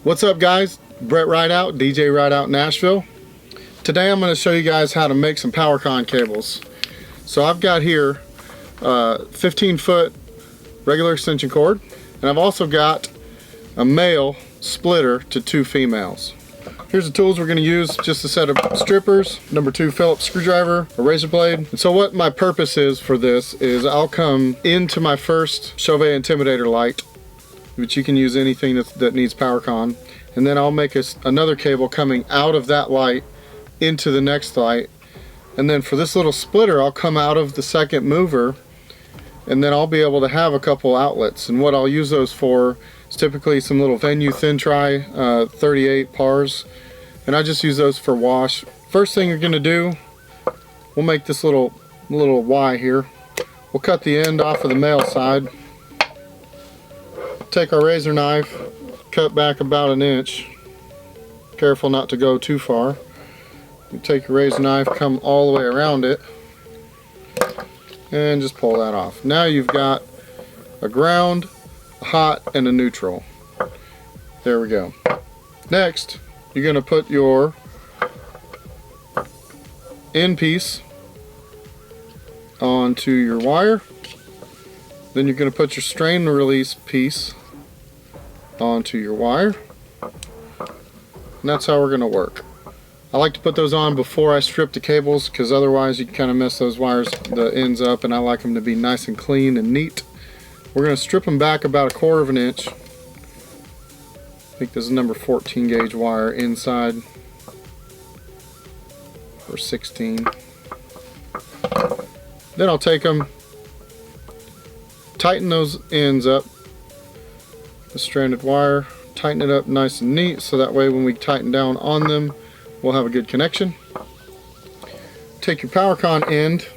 What's up guys, Brett Rideout, DJ Rideout Nashville. Today I'm going to show you guys how to make some PowerCon cables. So I've got here 15-foot regular extension cord, and I've also got a male splitter to 2 females. Here's the tools we're going to use: just a set of strippers, number 2 Phillips screwdriver, a razor blade. And so what my purpose is for this is I'll come into my first Chauvet Intimidator light, which you can use anything that needs PowerCon, and then I'll make another cable coming out of that light into the next light. And then for this little splitter, I'll come out of the second mover, and then I'll be able to have a couple outlets. And what I'll use those for is typically some little Venue thin tri 38 pars, and I just use those for wash. First thing you're going to do, we'll make this little Y here. We'll cut the end off of the male side. Take our razor knife, cut back about 1 inch. Careful not to go too far. You take your razor knife, come all the way around it, and just pull that off. Now you've got a ground, a hot, and a neutral. There we go. Next, you're going to put your end piece onto your wire. Then you're going to put your strain release piece onto your wire. And that's how we're going to work. I like to put those on before I strip the cables, because otherwise you can kind of mess those wires, the ends up, and I like them to be nice and clean and neat. We're going to strip them back about 1/4 of an inch. I think this is number 14 gauge wire inside, or 16. Then I'll take them, tighten those ends up, the stranded wire, tighten it up nice and neat, so that way when we tighten down on them, we'll have a good connection. Take your PowerCon end,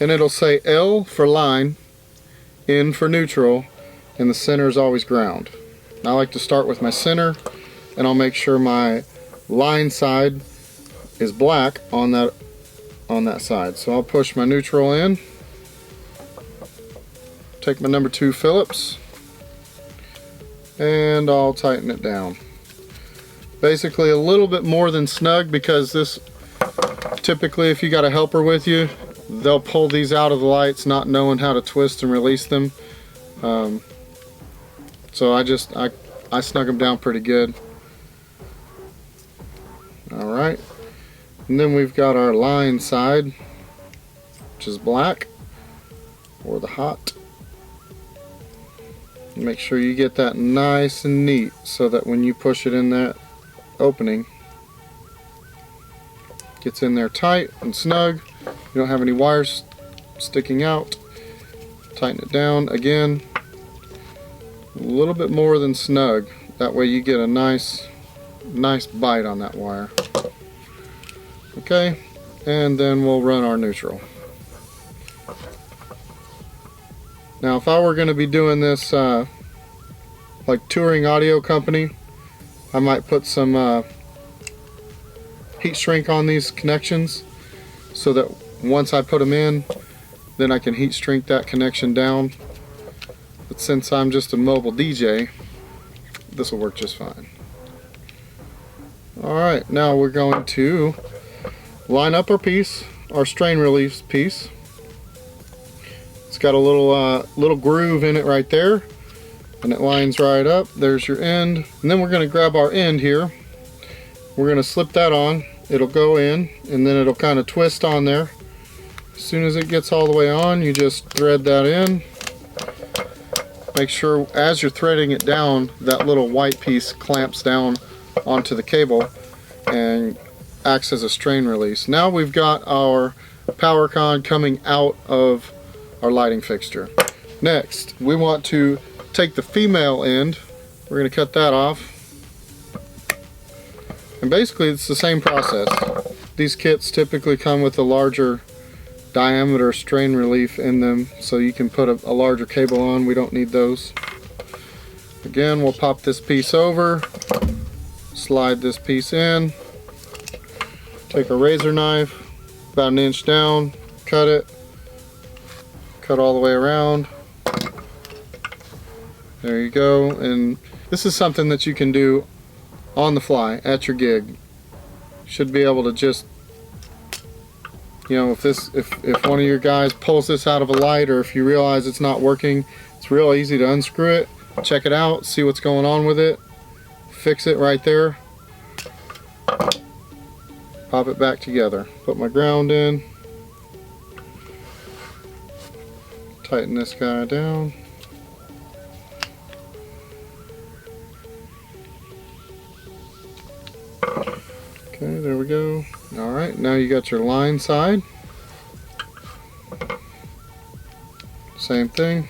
and it'll say L for line, N for neutral, and the center is always ground. I like to start with my center, and I'll make sure my line side is black on that side. So I'll push my neutral in, take my number 2 Phillips, and I'll tighten it down. Basically a little bit more than snug, because this, typically if you got a helper with you, they'll pull these out of the lights not knowing how to twist and release them. So I snug them down pretty good. Alright, and then we've got our line side, which is black, or the hot. Make sure you get that nice and neat, so that when you push it in that opening, it gets in there tight and snug. You don't have any wires sticking out. Tighten it down again, a little bit more than snug. That way you get a nice bite on that wire. Okay, and then we'll run our neutral. Now if I were going to be doing this like touring audio company, I might put some heat shrink on these connections, so that once I put them in, then I can heat shrink that connection down. But since I'm just a mobile DJ, this will work just fine. Alright, now we're going to line up our piece, our strain release piece. It's got a little groove in it right there, and it lines right up. There's your end, and then we're going to grab our end here. We're going to slip that on. It'll go in, and then it'll kind of twist on there. As soon as it gets all the way on, you just thread that in. Make sure as you're threading it down, that little white piece clamps down onto the cable and acts as a strain release. Now we've got our PowerCon coming out of our lighting fixture. Next, we want to take the female end. We're going to cut that off. And basically it's the same process. These kits typically come with a larger diameter strain relief in them, so you can put a larger cable on. We don't need those. Again, we'll pop this piece over, slide this piece in, take a razor knife about 1 inch down, cut it, cut all the way around. There you go. And this is something that you can do on the fly at your gig. Should be able to just, you know, if one of your guys pulls this out of a light, or if you realize it's not working, it's real easy to unscrew it, check it out, see what's going on with it, fix it right there, pop it back together. Put my ground in, tighten this guy down. Okay, there we go. Alright, now you got your line side. Same thing.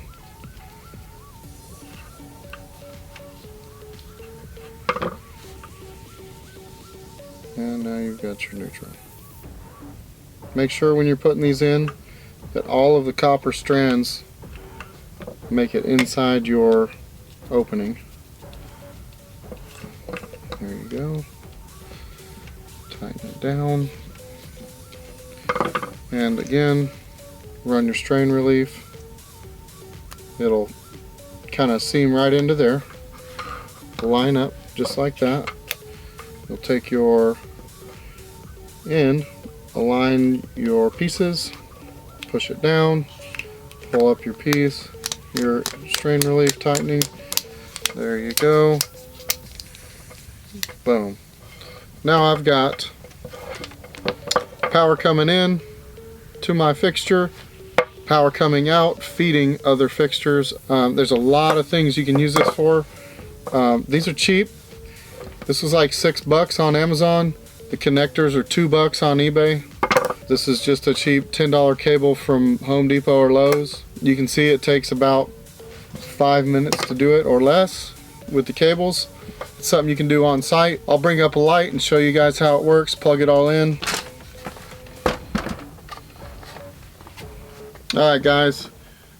And now you've got your neutral. Make sure when you're putting these in that all of the copper strands make it inside your opening. There you go. Tighten it down, and again run your strain relief. It'll kind of seam right into there, line up just like that. You'll take your end, align your pieces, push it down, pull up your piece, your strain relief tightening. There you go. Boom. Now I've got power coming in to my fixture, power coming out, feeding other fixtures. There's a lot of things you can use this for. These are cheap. This was like $6 on Amazon. The connectors are $2 on eBay. This is just a cheap $10 cable from Home Depot or Lowe's. You can see it takes about 5 minutes to do it or less with the cables. It's something you can do on site. I'll bring up a light and show you guys how it works. Plug it all in. Alright guys,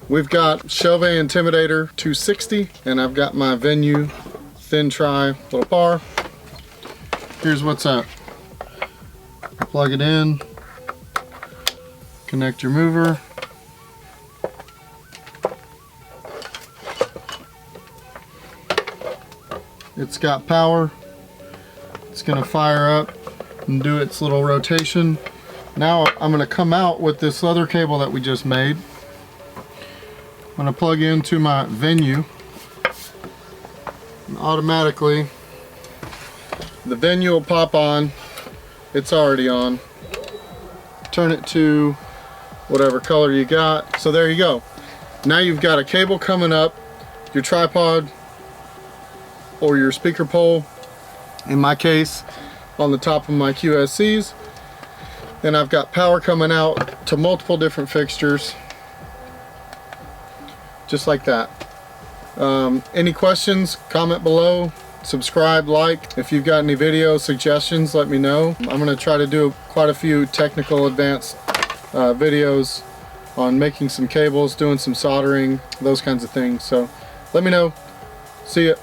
we've got Chauvet Intimidator 260, and I've got my Venue thin tri little bar. Here's what's up. Plug it in, connect your mover. It's got power. It's going to fire up and do its little rotation. Now I'm going to come out with this other cable that we just made. I'm going to plug into my Venue, and automatically the Venue will pop on. It's already on. Turn it to whatever color you got. So there you go. Now you've got a cable coming up your tripod or your speaker pole, in my case on the top of my QSCs, and I've got power coming out to multiple different fixtures just like that. Any questions, comment below, subscribe, like. If you've got any video suggestions, let me know. I'm going to try to do quite a few technical advanced videos on making some cables, doing some soldering, those kinds of things. So let me know. See ya.